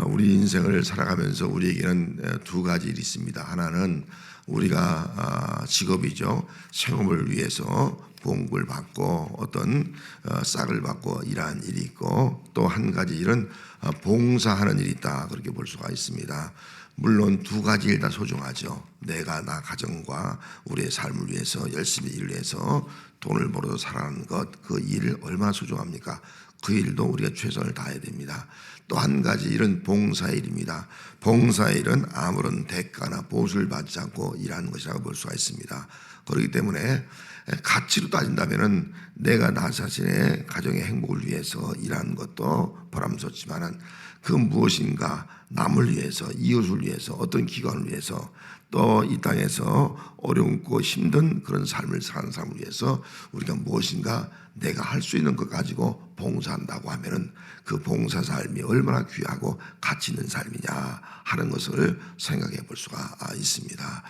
우리 인생을 살아가면서 우리에게는 두 가지 일이 있습니다. 하나는 우리가 직업이죠. 생업을 위해서 봉급을 받고 어떤 싹을 받고 일하는 일이 있고, 또 한 가지 일은 봉사하는 일이 있다, 그렇게 볼 수가 있습니다. 물론 두 가지 일 다 소중하죠. 내가 나 가정과 우리의 삶을 위해서 열심히 일을 해서 돈을 벌어서 살아가는 것, 그 일을 얼마나 소중합니까? 그 일도 우리가 최선을 다해야 됩니다. 또 한 가지 일은 봉사일입니다. 봉사일은 아무런 대가나 보수를 받지 않고 일하는 것이라고 볼 수가 있습니다. 그렇기 때문에 가치로 따진다면은 내가 나 자신의 가정의 행복을 위해서 일하는 것도 보람스럽지만은 그 무엇인가 남을 위해서, 이웃을 위해서, 어떤 기관을 위해서, 또 이 땅에서 어렵고 힘든 그런 삶을 사는 사람을 위해서 우리가 무엇인가 내가 할 수 있는 것 가지고 봉사한다고 하면은 그 봉사 삶이 얼마나 귀하고 가치 있는 삶이냐 하는 것을 생각해 볼 수가 있습니다.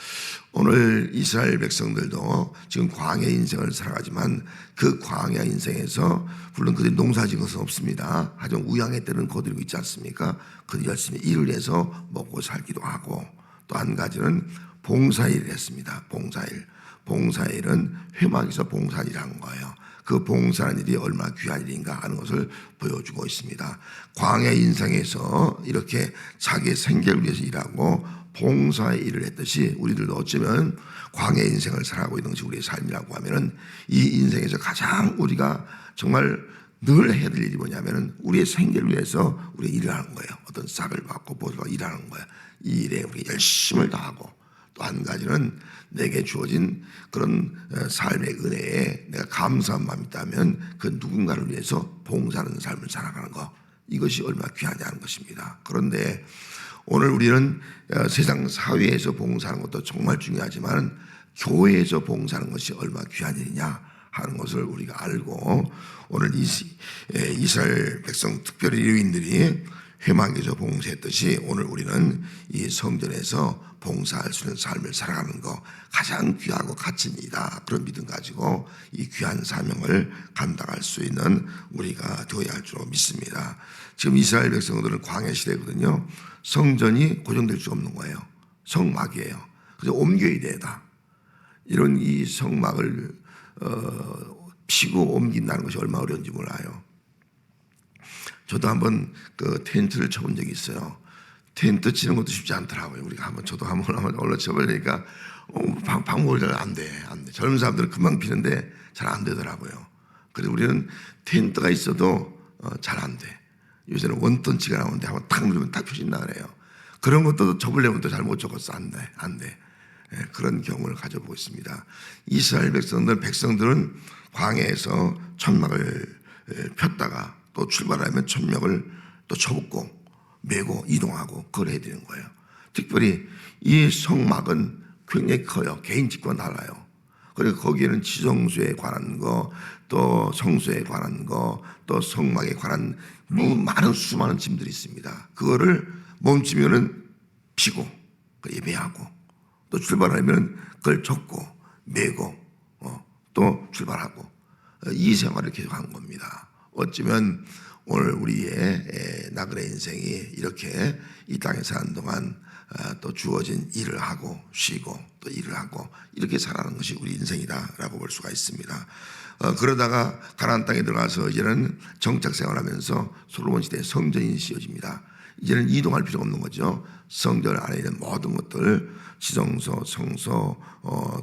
오늘 이스라엘 백성들도 지금 광야 인생을 살아가지만 그 광야 인생에서 물론 그들이 농사진 것은 없습니다. 하지만 우양의 때는 거두고 있지 않습니까? 그들이 열심히 일을 해서 먹고 살기도 하고, 또 한 가지는 봉사일을 했습니다. 봉사일은 회막에서 봉사일이라는 거예요. 그 봉사하는 일이 얼마나 귀한 일인가 하는 것을 보여주고 있습니다. 광야 인생에서 이렇게 자기의 생계를 위해서 일하고 봉사의 일을 했듯이 우리들도 어쩌면 광야 인생을 살아가고 있는 것이 우리의 삶이라고 하면은 이 인생에서 가장 우리가 정말 늘 해야 될 일이 뭐냐면은 우리의 생계를 위해서 우리가 일을 하는 거예요. 어떤 싹을 받고 보수가 일하는 거예요. 이 일에 우리 열심을 다하고, 또 한 가지는 내게 주어진 그런 삶의 은혜에 내가 감사한 마음이 있다면 그 누군가를 위해서 봉사하는 삶을 살아가는 것, 이것이 얼마나 귀하냐는 것입니다. 그런데 오늘 우리는 세상 사회에서 봉사하는 것도 정말 중요하지만 교회에서 봉사하는 것이 얼마나 귀한 일이냐 하는 것을 우리가 알고, 오늘 이스라엘 백성, 특별히 레위인들이 회막에서 봉사했듯이 오늘 우리는 이 성전에서 봉사할 수 있는 삶을 살아가는 거 가장 귀하고 가치 있다, 그런 믿음 가지고 이 귀한 사명을 감당할 수 있는 우리가 되어야 할 줄 믿습니다. 지금 이스라엘 백성들은 광야 시대거든요. 성전이 고정될 수 없는 거예요. 성막이에요. 그래서 옮겨야 되다. 이런 이 성막을 피고 옮긴다는 것이 얼마나 어려운지 몰라요. 저도 한번 그 텐트를 쳐본 적이 있어요. 텐트 치는 것도 쉽지 않더라고요. 저도 한번 올라 쳐보려니까 방법이 잘 안 돼. 젊은 사람들은 금방 피는데 잘 안 되더라고요. 그래서 우리는 텐트가 있어도 잘 안 돼. 요새는 원턴치가 나오는데 한번 탁 누르면 딱 펴진다 그래요. 그런 것도 접으려면 또 잘 못 접었어. 안 돼. 그런 경험을 가져보고 있습니다. 이스라엘 백성들은 광야에서 천막을 폈다가 또 출발하면 천막을 또 접고 메고 이동하고 그걸 해야 되는 거예요. 특별히 이 성막은 굉장히 커요. 개인 집과는 달라요. 그리고 거기에는 지성소에 관한 거, 또 성소에 관한 거, 또 성막에 관한 많은 수많은 짐들이 있습니다. 그거를 멈추면은 피고 예배하고, 또 출발하면 그걸 접고 메고 또 출발하고, 이 생활을 계속한 겁니다. 어쩌면 오늘 우리의 나그네 인생이 이렇게 이 땅에 사는 동안 또 주어진 일을 하고 쉬고 또 일을 하고 이렇게 살아가는 것이 우리 인생이다라고 볼 수가 있습니다. 그러다가 가나안 땅에 들어가서 이제는 정착 생활하면서 솔로몬 시대에 성전이 지어집니다. 이제는 이동할 필요가 없는 거죠. 성전 안에 있는 모든 것들, 지성소, 성소,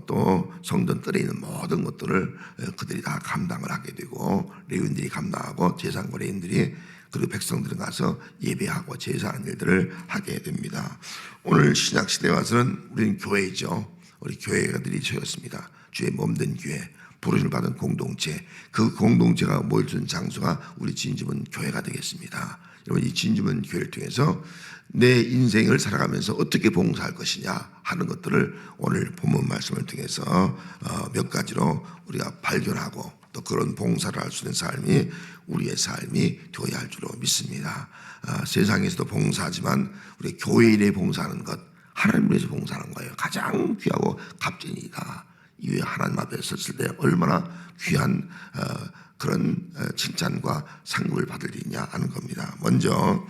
또 성전 뜰에 있는 모든 것들을 그들이 다 감당을 하게 되고, 레위인들이 감당하고 제사장과 레위인들이, 그리고 백성들은 가서 예배하고 제사하는 일들을 하게 됩니다. 오늘 신약 시대에 와서는 우리는 교회죠. 우리 교회가들이 되었습니다. 주의 몸된 교회, 부르심을 받은 공동체, 그 공동체가 모여있는 장소가 우리 진주문 교회가 되겠습니다. 여러분, 이 진주문 교회를 통해서 내 인생을 살아가면서 어떻게 봉사할 것이냐 하는 것들을 오늘 본문 말씀을 통해서 몇 가지로 우리가 발견하고, 또 그런 봉사를 할 수 있는 삶이 우리의 삶이 되어야 할 줄로 믿습니다. 세상에서도 봉사하지만 우리 교회 일에 봉사하는 것, 하나님을 위해서 봉사하는 거예요. 가장 귀하고 값진 일이다. 이후에 하나님 앞에 섰을 때 얼마나 귀한 그런 칭찬과 상급을 받을 일이냐 하는 겁니다. 먼저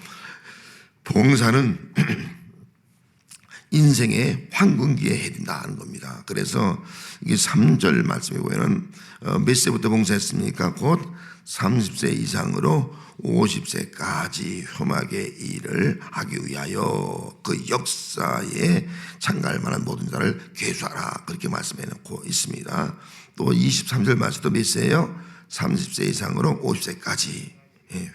봉사는 인생의 황금기에 해야 된다 하는 겁니다. 그래서 이게 3절 말씀에 보면은 몇 세부터 봉사했습니까? 곧 30세 이상으로 50세까지 혐악의 일을 하기 위하여 그 역사에 참가할 만한 모든 자를 계수하라, 그렇게 말씀해 놓고 있습니다. 또 23절 말씀도 몇 세예요? 30세 이상으로 50세까지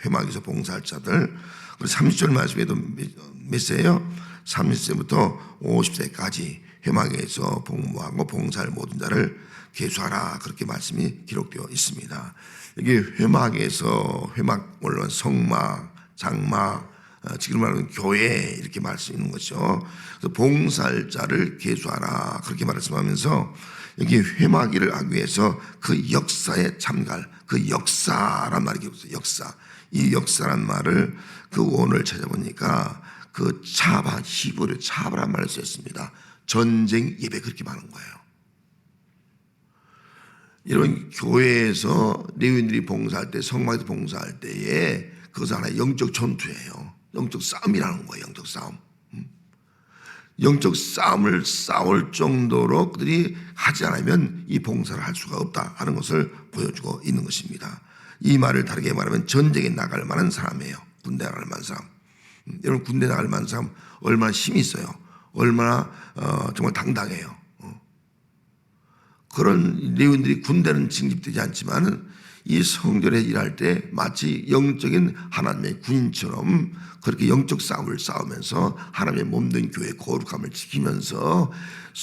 회막에서 봉사할 자들. 그리고 30절 말씀에도 몇 세예요? 30세부터 50세까지 회막에서 복무하고 봉사할 모든 자를 계수하라, 그렇게 말씀이 기록되어 있습니다. 이게 회막에서, 회막 물론 성막, 장막, 지금 말하는 교회, 이렇게 말씀 있는 거죠. 그래서 봉사할 자를 계수하라, 그렇게 말씀하면서 여기 회막 일을 하기 위해서 그 역사에 참가할, 그 역사란 말이 기록돼요. 역사. 이 역사란 말을 그 원어를 찾아보니까 그 차바, 히브리 차바란 말을 쓰였습니다. 전쟁 예배, 그렇게 말하는 거예요. 이런 교회에서 레위인들이 봉사할 때, 성막에서 봉사할 때에 그것은 하나의 영적 전투예요. 영적 싸움이라는 거예요. 영적 싸움. 영적 싸움을 싸울 정도로 그들이 하지 않으면 이 봉사를 할 수가 없다 하는 것을 보여주고 있는 것입니다. 이 말을 다르게 말하면 전쟁에 나갈 만한 사람이에요. 군대 나갈 만한 사람. 여러분, 군대 나갈 만한 사람 얼마나 힘이 있어요. 얼마나 정말 당당해요. 그런 레위인들이 군대는 징집되지 않지만은 이 성전에 일할 때 마치 영적인 하나님의 군인처럼 그렇게 영적 싸움을 싸우면서 하나님의 몸된 교회의 거룩함을 지키면서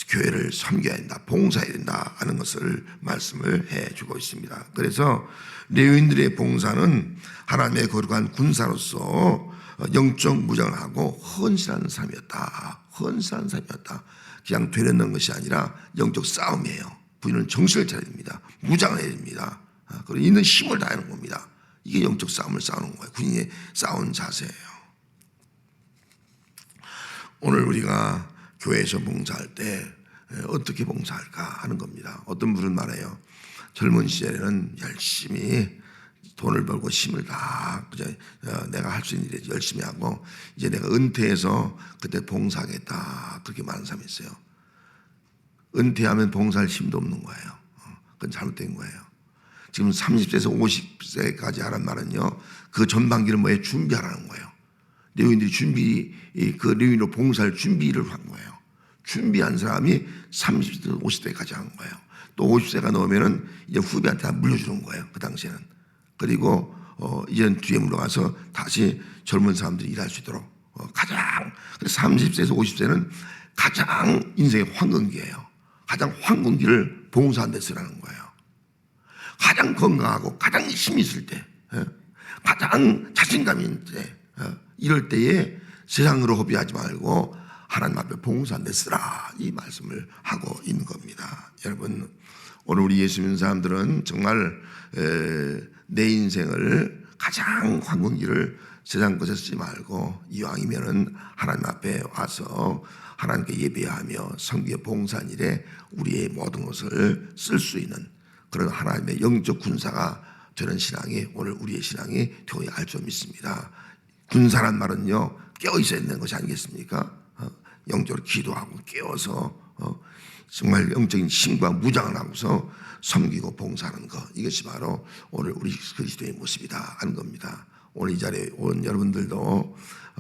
교회를 섬겨야 된다, 봉사해야 된다 하는 것을 말씀을 해주고 있습니다. 그래서 레위인들의 봉사는 하나님의 거룩한 군사로서 영적 무장을 하고 헌신하는 삶이었다. 헌신하는 삶이었다. 그냥 되려는 것이 아니라 영적 싸움이에요. 부인은 정신을 차려야 됩니다. 무장을 해야 됩니다. 그리고 있는 힘을 다하는 겁니다. 이게 영적 싸움을 싸우는 거예요. 군인의 싸운 자세예요. 오늘 우리가 교회에서 봉사할 때 어떻게 봉사할까 하는 겁니다. 어떤 분은 말해요. 젊은 시절에는 열심히 돈을 벌고 힘을 다 내가 할 수 있는 일에 열심히 하고 이제 내가 은퇴해서 그때 봉사하겠다, 그렇게 말하는 사람이 있어요. 은퇴하면 봉사할 힘도 없는 거예요. 그건 잘못된 거예요. 지금 30세에서 50세까지 하라는 말은요, 그 전반기를 뭐에 준비하라는 거예요. 레위인들이 그 레위인으로 봉사할 준비를 한 거예요. 준비한 사람이 30세에서 50세까지 한 거예요. 또 50세가 넘으면은 이제 후배한테 다 물려주는 거예요. 그 당시에는. 그리고 이제는 뒤에 물러가서 다시 젊은 사람들이 일할 수 있도록 가장 30세에서 50세는 가장 인생의 황금기예요. 가장 황금기를 봉사한 데 쓰라는 거예요. 가장 건강하고 가장 힘이 있을 때, 가장 자신감이 있을 때, 이럴 때에 세상으로 허비하지 말고 하나님 앞에 봉사한 데 쓰라, 이 말씀을 하고 있는 겁니다. 여러분, 오늘 우리 예수 믿는 사람들은 정말 내 인생을 가장 황금기를 세상 것에 쓰지 말고 이왕이면은 하나님 앞에 와서 하나님께 예배하며 섬기며 봉사한 일에 우리의 모든 것을 쓸 수 있는 그런 하나님의 영적 군사가 되는 신앙이 오늘 우리의 신앙이 되어야 할 줄 믿습니다. 군사란 말은요, 깨어 있어야 되는 것이 아니겠습니까? 영적으로 기도하고 깨어서 정말 영적인 힘과 무장을 하고서 섬기고 봉사하는 것, 이것이 바로 오늘 우리 그리스도의 모습이다 하는 겁니다. 오늘 이 자리에 온 여러분들도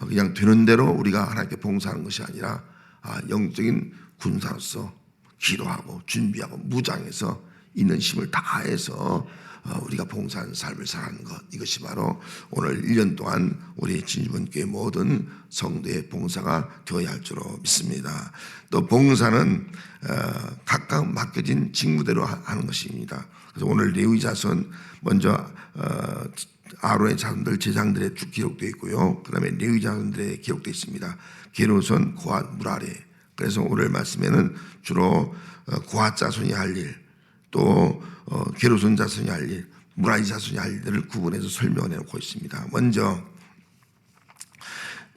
그냥 되는 대로 우리가 하나님께 봉사하는 것이 아니라 영적인 군사로서 기도하고 준비하고 무장해서 있는 힘을 다해서 우리가 봉사하는 삶을 살아가는 것, 이것이 바로 오늘 1년 동안 우리 진주본교회 모든 성도의 봉사가 되어야 할 줄로 믿습니다. 또 봉사는 각각 맡겨진 직무대로 하는 것입니다. 그래서 오늘 레위 자손 먼저 아론의 자손들 제장들의 쭉 기록되어 있고요. 그 다음에 레위 자손들의 기록되어 있습니다. 게르손, 고핫, 무라리. 그래서 오늘 말씀에는 주로 고핫 자손이 할 일, 또 게르손 자손이 할 일, 무라리 자손이 할 일들을 구분해서 설명해 놓고 있습니다. 먼저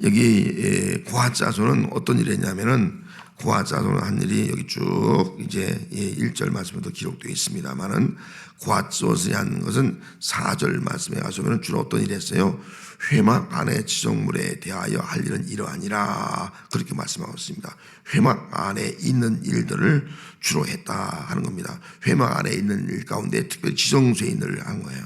여기 고핫 자손은 어떤 일을 했냐면은 고아 자손은 한 일이 여기 쭉 이제 1절 말씀에도 기록되어 있습니다만은 고아 자손이 한 것은 4절 말씀에 가서는 주로 어떤 일이 했어요? 회막 안에 지성물에 대하여 할 일은 이러하니라 그렇게 말씀하고 있습니다. 회막 안에 있는 일들을 주로 했다 하는 겁니다. 회막 안에 있는 일 가운데 특별히 지성소에 있는 일을 한 거예요.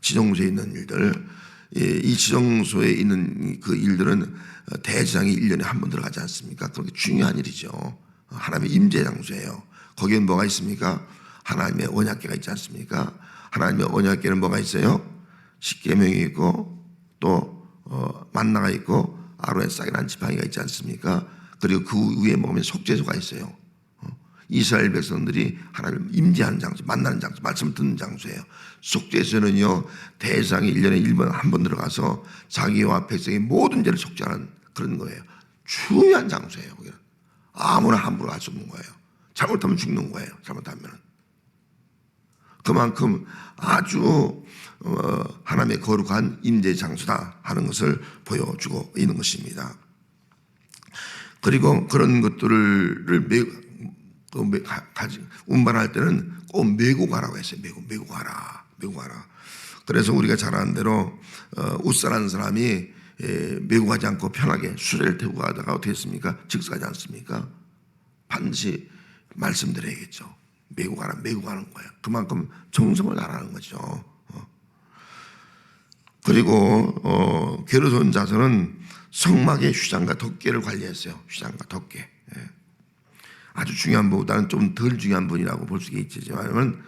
지성소에 있는 일들, 이 지성소에 있는 그 일들은 대제사장이 1년에 한 번 들어가지 않습니까? 그렇게 중요한 일이죠. 하나님의 임재 장소예요. 거기엔 뭐가 있습니까? 하나님의 언약궤가 있지 않습니까? 하나님의 언약궤는 뭐가 있어요? 십계명이 있고 또 만나가 있고 아론의 싹이라는 지팡이가 있지 않습니까? 그리고 그 위에 먹으면 속죄소가 있어요. 이스라엘 백성들이 하나님을 임재하는 장소, 만나는 장소, 말씀을 듣는 장소예요. 속죄소는요, 대제사장이 1년에 1번 한 번 들어가서 자기와 백성의 모든 죄를 속죄하는 그런 거예요. 중요한 장소예요. 거기는. 아무나 함부로 갈 수 없는 거예요. 잘못하면 죽는 거예요. 잘못하면. 그만큼 아주 하나님의 거룩한 임재 장소다 하는 것을 보여주고 있는 것입니다. 그리고 그런 것들을 운반할 때는 꼭 메고 가라고 했어요. 메고 가라. 그래서 우리가 잘 아는 대로 웃사라는 사람이 메고 가지 않고 편하게 수레를 태우고 가다가 어떻게 했습니까? 즉사하지 않습니까? 반드시 말씀드려야겠죠. 메고 가는 거예요. 그만큼 정성을 다하는 거죠. 그리고 게르손 자손은 성막의 휘장과 덮개를 관리했어요. 휘장과 덮개. 아주 중요한 분보다는 좀 덜 중요한 분이라고 볼 수 있겠지만,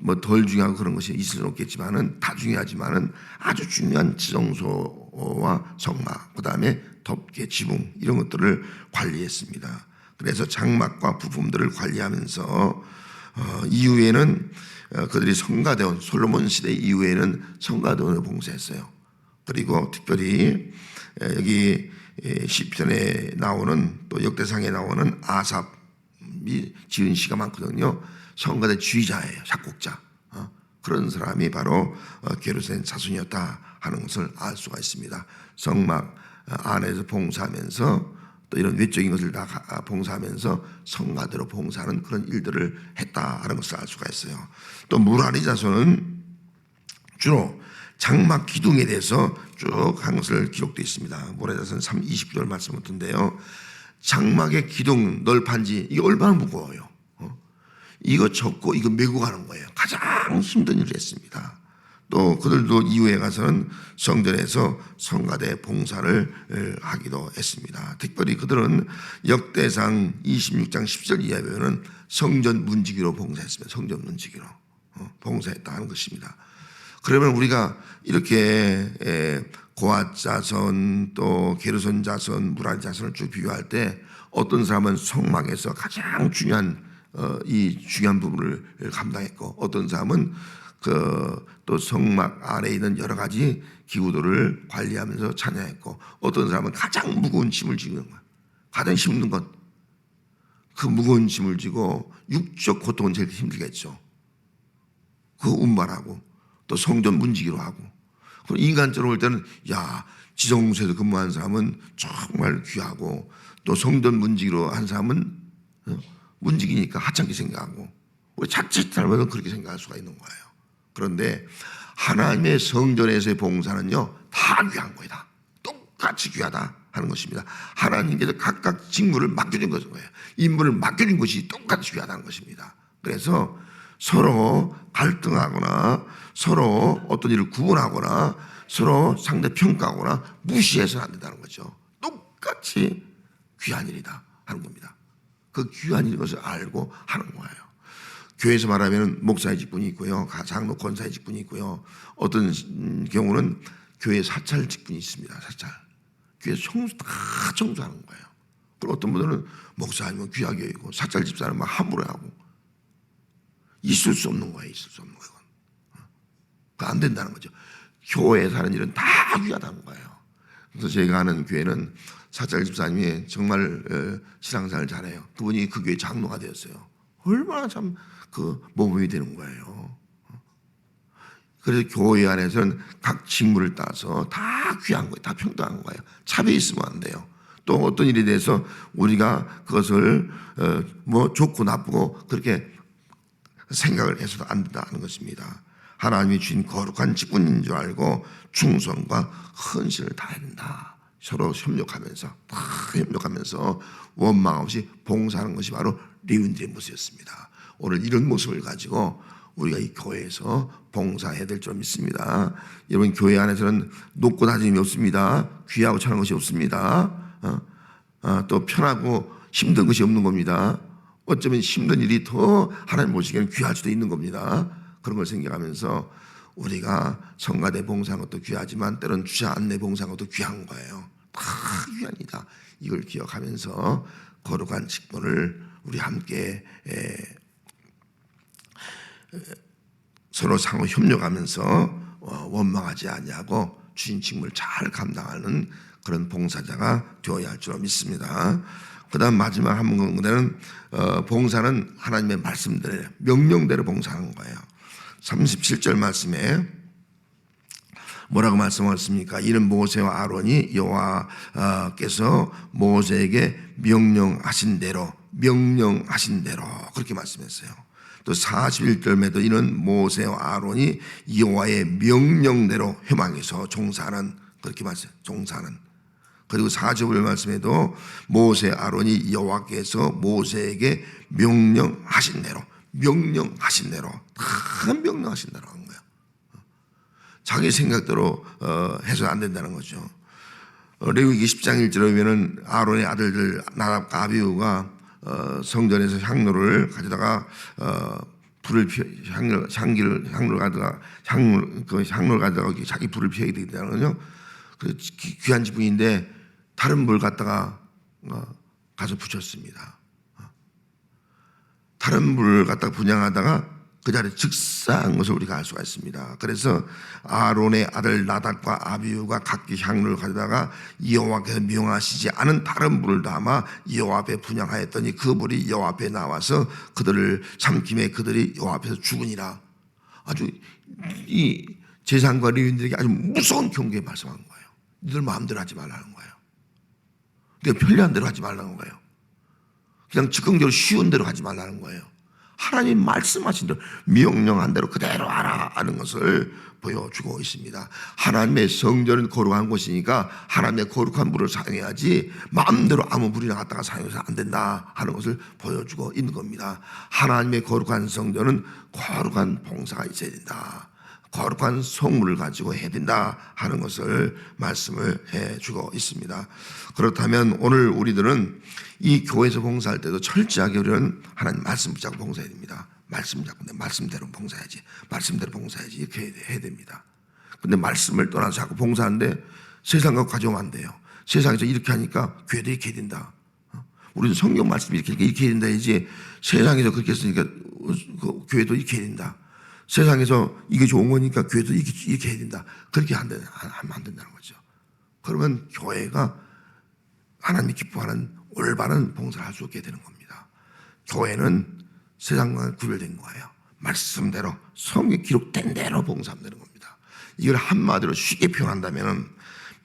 뭐 덜 중요하고 그런 것이 있을 수는 없겠지만은 다 중요하지만은 아주 중요한 지성소와 성막, 그 다음에 덮개, 지붕 이런 것들을 관리했습니다. 그래서 장막과 부품들을 관리하면서 이후에는 그들이 성가대원, 솔로몬 시대 이후에는 성가대원을 봉사했어요. 그리고 특별히 여기 시편에 나오는 또 역대상에 나오는 아삽이 지은 시가 많거든요. 성가대 지휘자예요. 작곡자. 그런 사람이 바로 게르손 자손이었다 하는 것을 알 수가 있습니다. 성막 안에서 봉사하면서 또 이런 외적인 것을 다 봉사하면서 성가대로 봉사하는 그런 일들을 했다는 것을 알 수가 있어요. 또 무라리 자손은 주로 장막 기둥에 대해서 쭉 한 것을 기록되어 있습니다. 무라리 자손 29절 말씀 같은데요. 장막의 기둥 널판지 이게 얼마나 무거워요. 이거 접고 이거 메고 가는 거예요. 가장 힘든 일을 했습니다. 또 그들도 이후에 가서는 성전에서 성가대 봉사를 하기도 했습니다. 특별히 그들은 역대상 26장 10절 이하에 보면 성전 문지기로 봉사했습니다. 성전 문지기로 봉사했다 하는 것입니다. 그러면 우리가 이렇게 고앗 자손 또 게르손 자손 무라리 자손을 쭉 비교할 때 어떤 사람은 성막에서 가장 중요한 이 중요한 부분을 감당했고 어떤 사람은 또 성막 안에 있는 여러 가지 기구들을 관리하면서 찬양했고 어떤 사람은 가장 무거운 짐을 지는 거야. 가장 힘든 건 그 무거운 짐을 지고 육적 고통은 제일 힘들겠죠. 그 운반하고 또 성전 문지기로 하고 그럼 인간적으로 볼 때는 야 지성소에서 근무한 사람은 정말 귀하고 또 성전 문지기로 한 사람은 문지기니까 하찮게 생각하고 우리 자칫 잘못은 그렇게 생각할 수가 있는 거예요. 그런데 하나님의 성전에서의 봉사는요 다 귀한 거예요. 다 똑같이 귀하다 하는 것입니다. 하나님께서 각각 직무를 맡겨준 거예요. 임무를 맡겨준 것이 똑같이 귀하다는 것입니다. 그래서 서로 갈등하거나 서로 어떤 일을 구분하거나 서로 상대 평가하거나 무시해서는 안 된다는 거죠. 똑같이 귀한 일이다 하는 겁니다. 그 귀한 일인 것을 알고 하는 거예요. 교회에서 말하면 목사의 직분이 있고요. 장로 권사의 직분이 있고요. 어떤 경우는 교회 사찰 직분이 있습니다. 사찰. 교회 다 청소하는 거예요. 그리고 어떤 분들은 목사 아니면 귀하게 여기고 사찰 집사는 막 함부로 하고 있을 수 없는 거예요. 있을 수 없는 거예요. 그거 안 된다는 거죠. 교회에서 하는 일은 다 귀하다는 거예요. 그래서 제가 아는 교회는 사찰 집사님이 정말 신앙생활을 잘해요. 그분이 그 교회 장로가 되었어요. 얼마나 참 그 모범이 되는 거예요. 그래서 교회 안에서는 각 직무를 따서 다 귀한 거예요. 다 평등한 거예요. 차별이 있으면 안 돼요. 또 어떤 일에 대해서 우리가 그것을 뭐 좋고 나쁘고 그렇게 생각을 해서도 안 된다는 것입니다. 하나님이 주신 거룩한 직분인 줄 알고 충성과 헌신을 다해야 된다. 서로 협력하면서 다 협력하면서 원망 없이 봉사하는 것이 바로 레위인들의 모습이었습니다. 오늘 이런 모습을 가지고 우리가 이 교회에서 봉사해야 될 줄 믿습니다. 여러분, 교회 안에서는 높고 낮음이 없습니다. 귀하고 천한 것이 없습니다. 또 편하고 힘든 것이 없는 겁니다. 어쩌면 힘든 일이 더 하나님 보시기에는 귀할 수도 있는 겁니다. 그런 걸 생각하면서 우리가 성가대 봉사한 것도 귀하지만 때로는 주차 안내 봉사한 것도 귀한 거예요. 다 귀합니다. 이걸 기억하면서 거룩한 직분을 우리 함께 서로 상호 협력하면서 원망하지 아니하고 주신 직무를 잘 감당하는 그런 봉사자가 되어야 할 줄 믿습니다. 그 다음 마지막 한 군데는 봉사는 하나님의 말씀대로 명령대로 봉사하는 거예요. 37절 말씀에 뭐라고 말씀하셨습니까? 이는 모세와 아론이 여호와께서 모세에게 명령하신 대로 그렇게 말씀했어요. 또 41절에도 이는 모세와 아론이 여호와의 명령대로 회망에서 종사하는 그렇게 말씀해요. 종사하는. 그리고 40절 말씀에도 모세 아론이 여호와께서 모세에게 명령하신 대로 다 명령하신 대로 한 거예요. 자기 생각대로 해서 안 된다는 거죠. 레위기 10장 1절에 보면은 아론의 아들들 나답과 아비후가 성전에서 향로를 가져다가 향로를 가져다가 자기 불을 피하게 되는 거죠. 그 귀한 지붕인데 다른 불 갖다가 가서 붙였습니다. 다른 불을 갖다가 분양하다가 그 자리에 즉사한 것을 우리가 알 수가 있습니다. 그래서 아론의 아들 나답과 아비후가 각기 향로를 가져다가 여호와께서 명하시지 않은 다른 불을 담아 여호와 앞에 분양하였더니 그 불이 여호와 앞에 나와서 그들을 삼킴에 그들이 여호와 앞에서 죽으니라. 아주 이 제사장과 레위인들에게 아주 무서운 경고에 말씀한 거예요. 니들 마음대로 하지 말라는 거예요. 네가 편리한 대로 하지 말라는 거예요. 그냥 즉흥적으로 쉬운 대로 하지 말라는 거예요. 하나님 말씀하신 대로 명령한 대로 그대로 하라 하는 것을 보여주고 있습니다. 하나님의 성전은 거룩한 곳이니까 하나님의 거룩한 불을 사용해야지 마음대로 아무 불이나 갖다가 사용해서 안 된다 하는 것을 보여주고 있는 겁니다. 하나님의 거룩한 성전은 거룩한 봉사가 있어야 된다. 거룩한 성물을 가지고 해야 된다 하는 것을 말씀을 해주고 있습니다. 그렇다면 오늘 우리들은 이 교회에서 봉사할 때도 철저하게 우리는 하나님 말씀 붙잡고 봉사해야 됩니다. 말씀 잡고 말씀대로 봉사해야지, 말씀대로 봉사해야지 이렇게 해야 됩니다. 근데 말씀을 떠나서 자꾸 봉사하는데 세상 갖고 가져오면 안 돼요. 세상에서 이렇게 하니까 교회도 이렇게 해야 된다. 우리는 성경 말씀이 이렇게 해야 된다 이지 세상에서 그렇게 했으니까 교회도 이렇게 해야 된다. 세상에서 이게 좋은 거니까 교회도 이렇게 해야 된다. 그렇게 하면 안 된다는 거죠. 그러면 교회가 하나님이 기뻐하는 올바른 봉사를 할 수 없게 되는 겁니다. 교회는 세상과 구별된 거예요. 말씀대로 성경에 기록된 대로 봉사하면 되는 겁니다. 이걸 한마디로 쉽게 표현한다면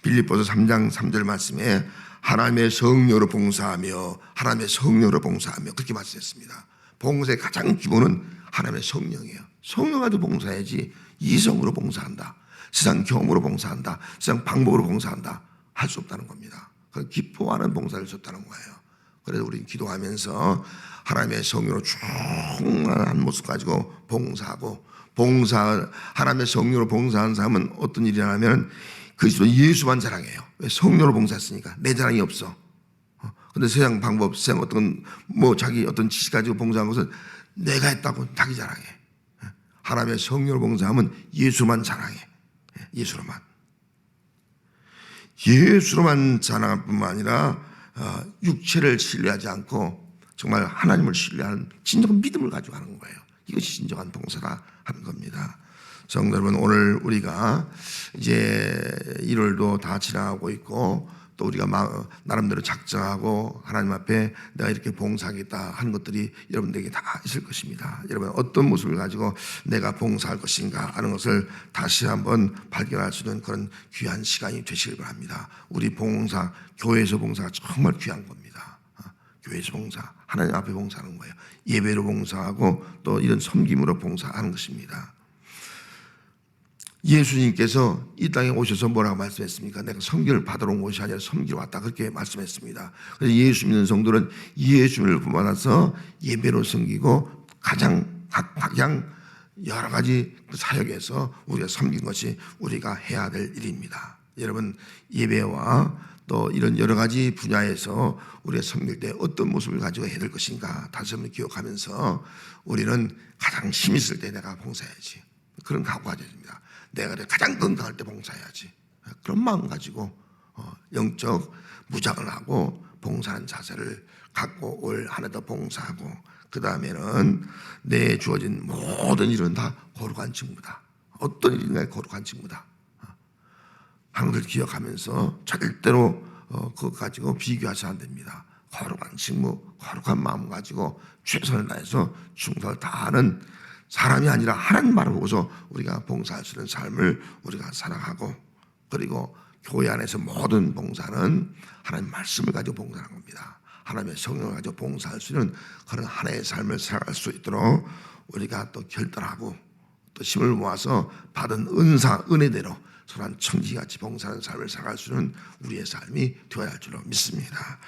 빌립보서 3장 3절 말씀에 하나님의 성령으로 봉사하며 그렇게 말씀했습니다. 봉사의 가장 기본은 하나님의 성령이에요. 성령 가지고 봉사해야지 이성으로 봉사한다, 세상 경험으로 봉사한다, 세상 방법으로 봉사한다 할 수 없다는 겁니다. 그래서 기뻐하는 봉사를 할 수 없다는 거예요. 그래서 우리 기도하면서 하나님의 성령으로 충만한 모습 가지고 봉사하고 하나님의 성령으로 봉사하는 사람은 어떤 일이 하냐면 그리스도 예수만 자랑해요. 왜? 성령으로 봉사했으니까 내 자랑이 없어. 근데 세상 방법, 세상 어떤 자기 어떤 지식 가지고 봉사한 것은 내가 했다고 자기 자랑해. 하나님의 성령으로 봉사하면 예수만 자랑해. 예수로만 자랑할 뿐만 아니라 육체를 신뢰하지 않고 정말 하나님을 신뢰하는 진정한 믿음을 가지고 하는 거예요. 이것이 진정한 봉사가 하는 겁니다. 성도 여러분, 오늘 우리가 이제 1월도 다 지나가고 있고 또 우리가 나름대로 작정하고 하나님 앞에 내가 이렇게 봉사하겠다 하는 것들이 여러분들에게 다 있을 것입니다. 여러분 어떤 모습을 가지고 내가 봉사할 것인가 하는 것을 다시 한번 발견할 수 있는 그런 귀한 시간이 되시길 바랍니다. 우리 봉사, 교회에서 봉사가 정말 귀한 겁니다. 교회에서 봉사, 하나님 앞에 봉사하는 거예요. 예배로 봉사하고 또 이런 섬김으로 봉사하는 것입니다. 예수님께서 이 땅에 오셔서 뭐라고 말씀했습니까? 내가 섬기를 받으러 온 것이 아니라 섬기러 왔다, 그렇게 말씀했습니다. 그래서 예수 믿는 성도는 예수님을 본받아서 예배로 섬기고 각양 여러 가지 사역에서 우리가 섬긴 것이 우리가 해야 될 일입니다. 여러분, 예배와 또 이런 여러 가지 분야에서 우리가 섬길 때 어떤 모습을 가지고 해야 될 것인가 다시 한번 기억하면서 우리는 가장 힘 있을 때 내가 봉사해야지, 그런 각오가 됩니다. 내가 가장 건강할 때 봉사해야지, 그런 마음 가지고 영적 무장을 하고 봉사하는 자세를 갖고 올 한 해 더 봉사하고, 그 다음에는 내 주어진 모든 일은 다 거룩한 직무다. 어떤 일인가 거룩한 직무다 하는 걸 기억하면서 절대로 그것 가지고 비교하셔야 안 됩니다. 거룩한 직무, 거룩한 마음 가지고 최선을 다해서 충성을 다하는 사람이 아니라 하나님 말을 보고서 우리가 봉사할 수 있는 삶을 우리가 살아가고, 그리고 교회 안에서 모든 봉사는 하나님 말씀을 가지고 봉사하는 겁니다. 하나님의 성령을 가지고 봉사할 수 있는 그런 하나의 삶을 살아갈 수 있도록 우리가 또 결단하고 또 힘을 모아서 받은 은혜대로 선한 청지같이 봉사하는 삶을 살아갈 수 있는 우리의 삶이 되어야 할 줄로 믿습니다.